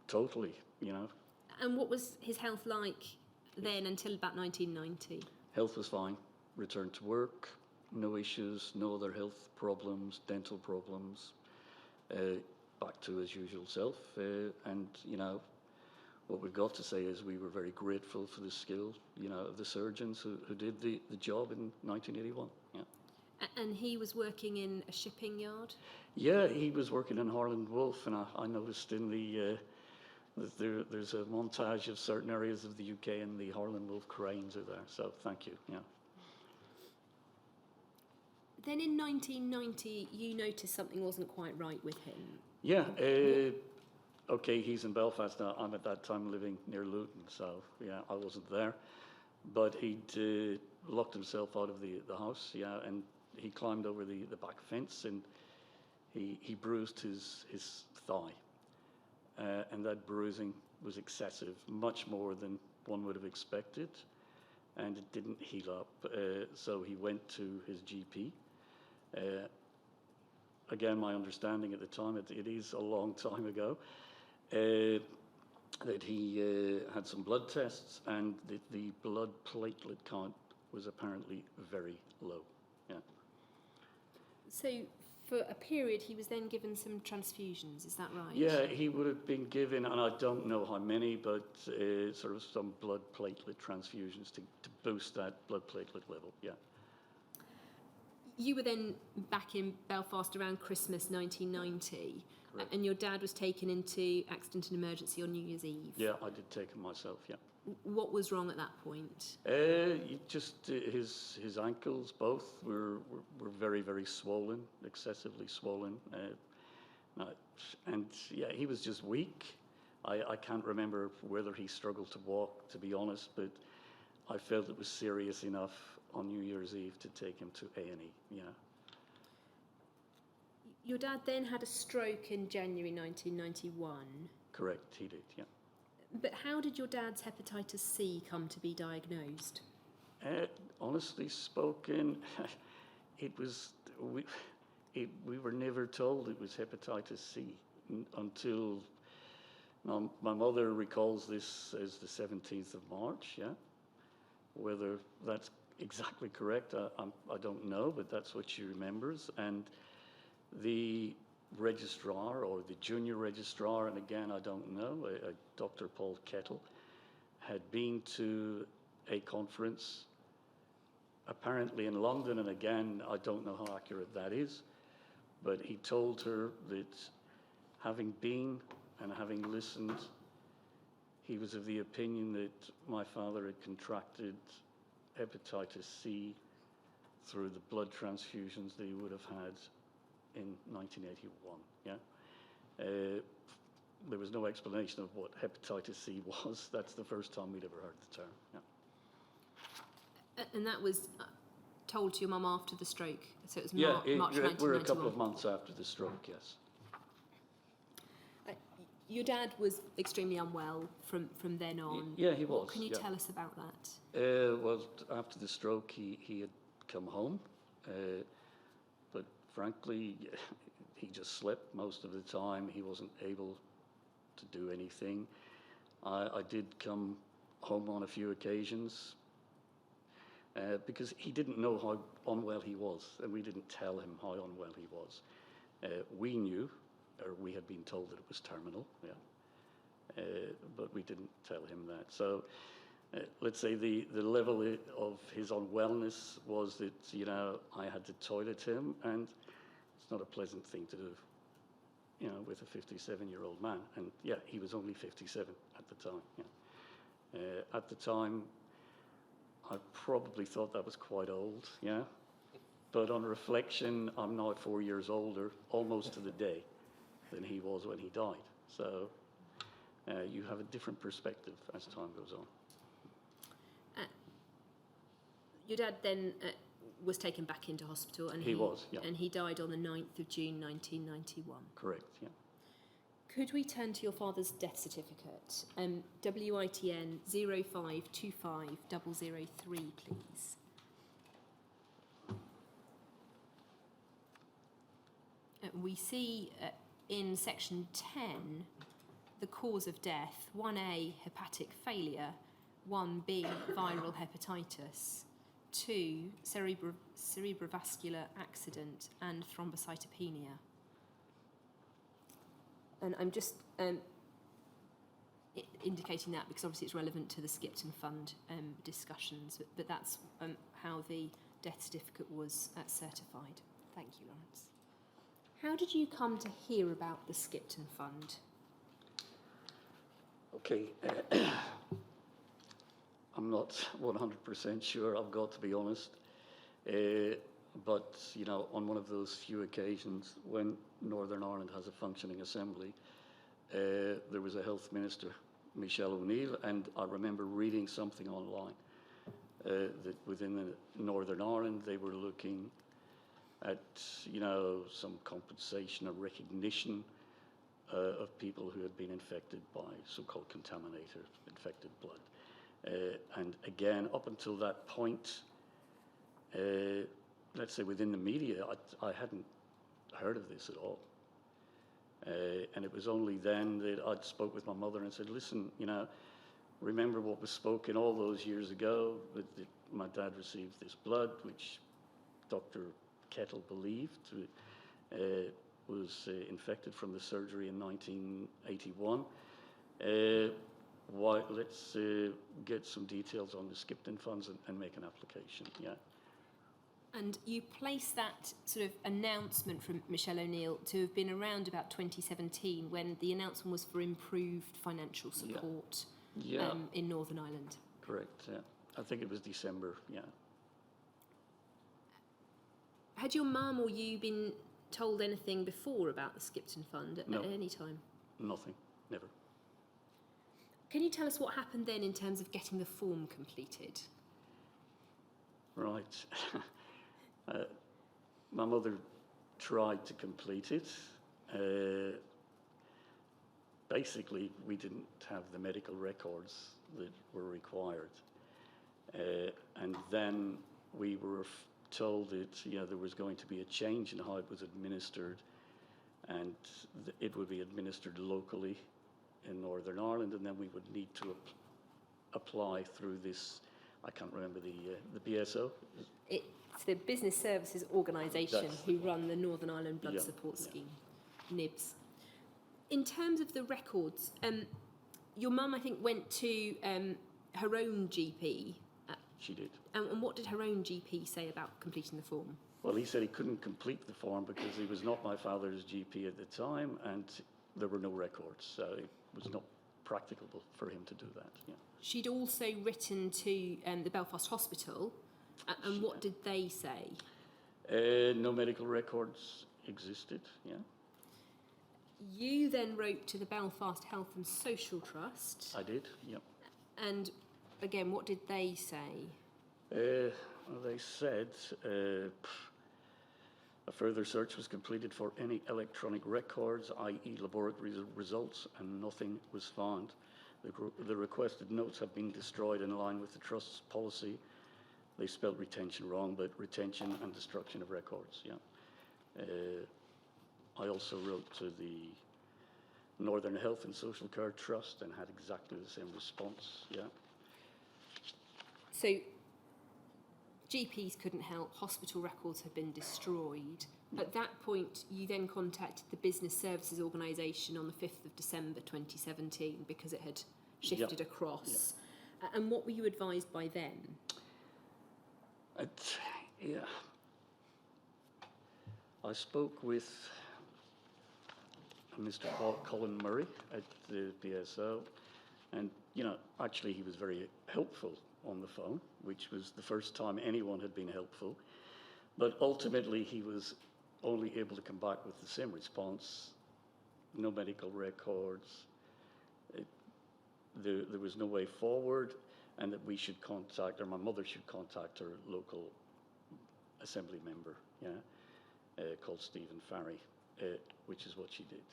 totally, you know. And what was his health like then until about 1990? Health was fine. Returned to work, no issues, no other health problems, dental problems. Back to his usual self. And, you know, what we've got to say is we were very grateful for the skill, you know, of the surgeons who did the job in 1981. Yeah. And he was working in a shipping yard? Yeah, he was working in Harland Wolff, and I noticed in the there's a montage of certain areas of the UK, and the Harland Wolff cranes are there. So thank you. Yeah. Then in 1990, you noticed something wasn't quite right with him. Yeah. Okay, he's in Belfast now. I'm at that time living near Luton, so yeah, I wasn't there. But he'd locked himself out of the house, yeah, and he climbed over the back fence, and he bruised his thigh. And that bruising was excessive, much more than one would have expected, and it didn't heal up. So he went to his GP. Again, my understanding at the time, it is a long time ago, that he had some blood tests, and the blood platelet count was apparently very low. Yeah. So for a period, he was then given some transfusions, is that right? Yeah, he would have been given, and I don't know how many, but sort of some blood platelet transfusions to boost that blood platelet level, yeah. You were then back in Belfast around Christmas 1990, and your dad was taken into accident and emergency on New Year's Eve. Yeah, I did take him myself, yeah. What was wrong at that point? His ankles both were very, very swollen, excessively swollen. And yeah, he was just weak. I can't remember whether he struggled to walk, to be honest, but I felt it was serious enough on New Year's Eve to take him to A&E, yeah. Your dad then had a stroke in January 1991. Correct, he did, yeah. But how did your dad's hepatitis C come to be diagnosed? Honestly spoken, we were never told it was hepatitis C until my mother recalls this as the 17th of March, yeah. Whether that's exactly correct, I don't know, but that's what she remembers. And the registrar or the junior registrar, and again, I don't know, Dr. Paul Kettle, had been to a conference, apparently in London, and again, I don't know how accurate that is, but he told her that having been and having listened, he was of the opinion that my father had contracted hepatitis C through the blood transfusions that he would have had in 1981, yeah? There was no explanation of what hepatitis C was. That's the first time we'd ever heard the term, yeah. And that was told to your mum after the stroke, so it was Yeah, March 1991. we're a couple of months after the stroke, yes. Your dad was extremely unwell from then on. Yeah, he was. What can you yeah. tell us about that? Well, after the stroke, he had come home, but frankly, he just slept most of the time. He wasn't able to do anything. I did come home on a few occasions because he didn't know how unwell he was, and we didn't tell him how unwell he was. We knew, or we had been told that it was terminal, yeah, but we didn't tell him that. So let's say the level of his unwellness was that, you know, I had to toilet him, and it's not a pleasant thing to do, you know, with a 57-year-old man. And yeah, he was only 57 at the time. Yeah. At the time, I probably thought that was quite old, yeah. But on reflection, I'm now 4 years older, almost to the day, than he was when he died. So you have a different perspective as time goes on. Your dad then was taken back into hospital, and He was, yeah. and he died on the 9th of June 1991. Correct, yeah. Could we turn to your father's death certificate? WITN 0525003, please. We see in section 10 the cause of death: 1A, hepatic failure; 1B, viral hepatitis; 2, cerebrovascular accident; and thrombocytopenia. And I'm just indicating that because obviously it's relevant to the Skipton Fund discussions, but that's how the death certificate was certified. Thank you, Lawrence. How did you come to hear about the Skipton Fund? Okay, I'm not 100% sure, I've got to be honest. But, you know, on one of those few occasions when Northern Ireland has a functioning assembly, there was a health minister, Michelle O'Neill, and I remember reading something online that within the Northern Ireland they were looking at, you know, some compensation or recognition of people who had been infected by so-called contaminated, infected blood. And again, up until that point, let's say within the media, I hadn't heard of this at all. And it was only then that I'd spoke with my mother and said, listen, you know, remember what was spoken all those years ago, that my dad received this blood, which Dr. Kettle believed was infected from the surgery in 1981. Let's get some details on the Skipton funds and make an application, yeah. And you place that sort of announcement from Michelle O'Neill to have been around about 2017, when the announcement was for improved financial support in Northern Ireland. Correct, yeah. I think it was December, yeah. Had your mum or you been told anything before about the Skipton Fund at any time? Nothing, never. Can you tell us what happened then in terms of getting the form completed? Right. My mother tried to complete it. Basically, we didn't have the medical records that were required. And then we were told that there was going to be a change in how it was administered, and it would be administered locally in Northern Ireland, and then we would need to apply through this, I can't remember the BSO. It's the Business Services Organisation who run the Northern Ireland Blood Support Scheme, NIBS. In terms of the records, your mum, I think, went to her own GP. She did. And what did her own GP say about completing the form? Well, he said he couldn't complete the form because he was not my father's GP at the time, and there were no records, so it was not practicable for him to do that. Yeah. She'd also written to the Belfast Hospital, and what did they say? No medical records existed, yeah. You then wrote to the Belfast Health and Social Trust. I did, yeah. And again, what did they say? They said a further search was completed for any electronic records, i.e. laboratory results, and nothing was found. The requested notes have been destroyed in line with the Trust's policy. They spelled retention wrong, but retention and destruction of records, yeah. I also wrote to the Northern Health and Social Care Trust and had exactly the same response, yeah. So GPs couldn't help, hospital records had been destroyed. At that point, you then contacted the Business Services Organisation on the 5th of December 2017 because it had shifted across. Yeah. And what were you advised by them? I spoke with Mr. Colin Murray at the BSO, and actually he was very helpful on the phone, which was the first time anyone had been helpful. But ultimately he was only able to come back with the same response: no medical records, there was no way forward, and that we should contact, or my mother should contact her local assembly member, called Stephen Farry, which is what she did,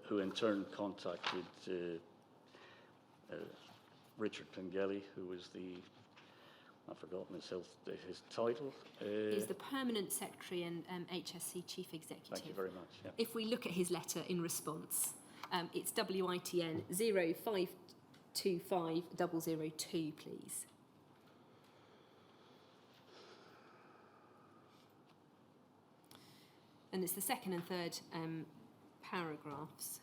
who in turn contacted Richard Pengelly, who was I've forgotten his title. He's the Permanent Secretary and HSC Chief Executive. Thank you very much. Yeah. If we look at his letter in response, it's WITN 0525002, please. And it's the second and third paragraphs.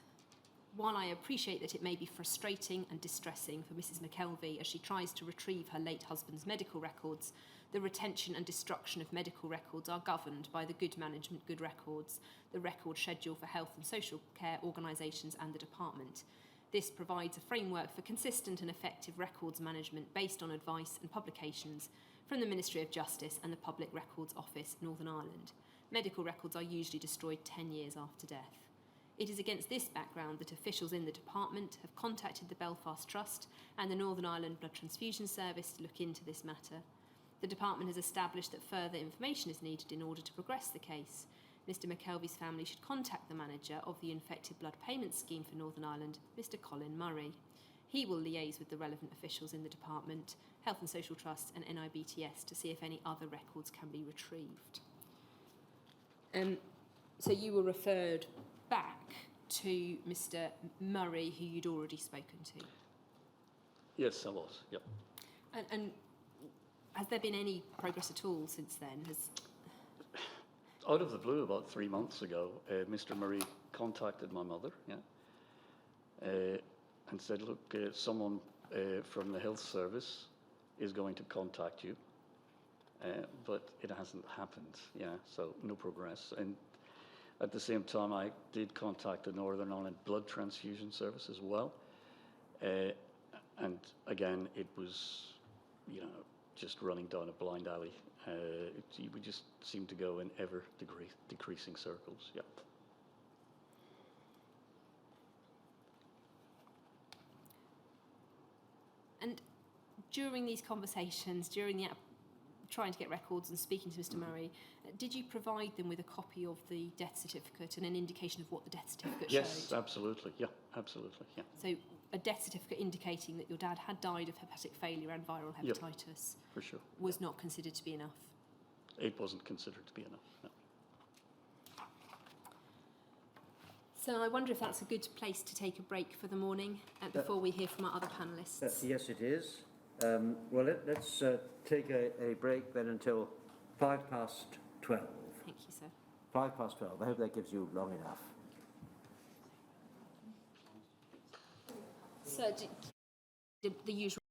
While I appreciate that it may be frustrating and distressing for Mrs. McKelvey as she tries to retrieve her late husband's medical records, the retention and destruction of medical records are governed by the Good Management Good Records, the record schedule for health and social care organisations and the department. This provides a framework for consistent and effective records management based on advice and publications from the Ministry of Justice and the Public Records Office, Northern Ireland. Medical records are usually destroyed 10 years after death. It is against this background that officials in the department have contacted the Belfast Trust and the Northern Ireland Blood Transfusion Service to look into this matter. The department has established that further information is needed in order to progress the case. Mr. McKelvey's family should contact the manager of the Infected Blood Payment Scheme for Northern Ireland, Mr. Colin Murray. He will liaise with the relevant officials in the department, Health and Social Trust and NIBTS to see if any other records can be retrieved. So you were referred back to Mr. Murray, who you'd already spoken to? Yes, I was, yep. And has there been any progress at all since then? Out of the blue, about 3 months ago, Mr. Murray contacted my mother, and said, look, someone from the health service is going to contact you but it hasn't happened. Yeah, so no progress. And at the same time, I did contact the Northern Ireland Blood Transfusion Service as well, and again, it was, you know, just running down a blind alley. We just seem to go in ever decreasing circles. Yeah. And during these conversations, during the trying to get records and speaking to Mr. Murray, did you provide them with a copy of the death certificate and an indication of what the death certificate Yes, showed? absolutely. Yeah, absolutely. Yeah. So a death certificate indicating that your dad had died of hepatic failure and viral Yep. hepatitis For sure. was not considered to be enough. It wasn't considered to be enough. No. So I wonder if that's a good place to take a break for the morning before we hear from our other panellists. Yes, it is. Well, let's take a break then until 12:05. Thank you, sir. 12:05. I hope that gives you long enough. So the usual